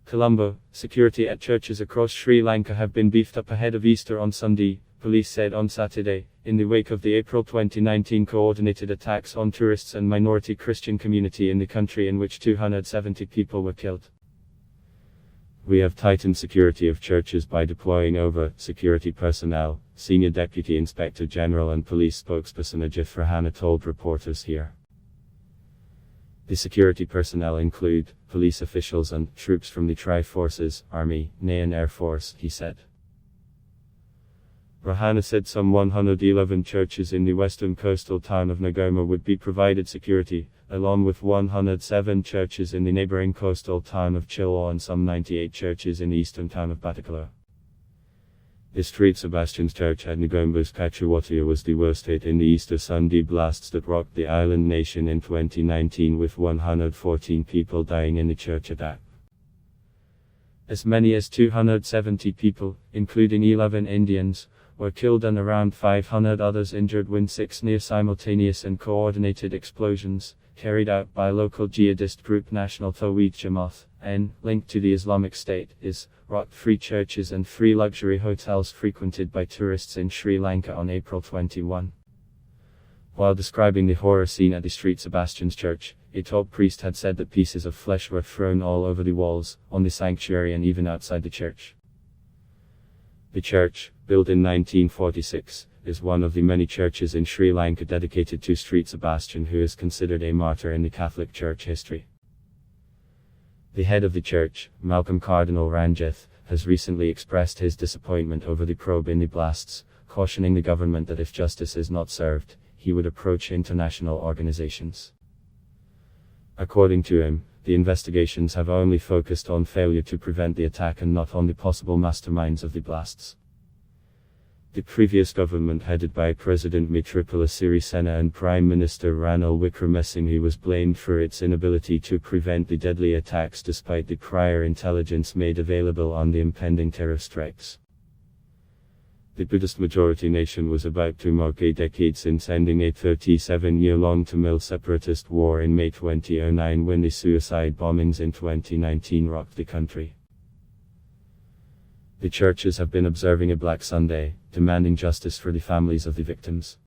Colombo, security at churches across Sri Lanka have been beefed up ahead of Easter on Sunday, police said on Saturday, in the wake of the April 2019 coordinated attacks on tourists and minority Christian community in the country in which 270 people were killed. "We have tightened security of churches by deploying over security personnel," Senior Deputy Inspector General and police spokesperson Ajith Rahana told reporters here. The security personnel include police officials and troops from the Tri-Forces, Army, Navy and Air Force, he said. Rahana said some 111 churches in the western coastal town of Ngoma would be provided security, along with 107 churches in the neighboring coastal town of Chilaw and some 98 churches in the eastern town of Batakala. The St. Sebastian's Church at Ngomba's Kachuwatia was the worst hit in the Easter Sunday blasts that rocked the island nation in 2019, with 114 people dying in the church attack. As many as 270 people, including 11 Indians, were killed and around 500 others injured when 6 near-simultaneous and coordinated explosions, carried out by local jihadist group National Tawhid Jamaat, linked to the Islamic State, rocked 3 churches and 3 luxury hotels frequented by tourists in Sri Lanka on April 21. While describing the horror scene at the St. Sebastian's Church, a top priest had said that pieces of flesh were thrown all over the walls, on the sanctuary and even outside the church. The church, built in 1946, is one of the many churches in Sri Lanka dedicated to St. Sebastian, who is considered a martyr in the Catholic Church history. The head of the church, Malcolm Cardinal Ranjith, has recently expressed his disappointment over the probe in the blasts, cautioning the government that if justice is not served, he would approach international organizations. According to him, the investigations have only focused on failure to prevent the attack and not on the possible masterminds of the blasts. The previous government, headed by President Maithripala Sirisena and Prime Minister Ranil Wickremesinghe, was blamed for its inability to prevent the deadly attacks despite the prior intelligence made available on the impending terror strikes. The Buddhist majority nation was about to mark a decade since ending a 37-year-long Tamil separatist war in May 2009, when the suicide bombings in 2019 rocked the country. The churches have been observing a Black Sunday, demanding justice for the families of the victims.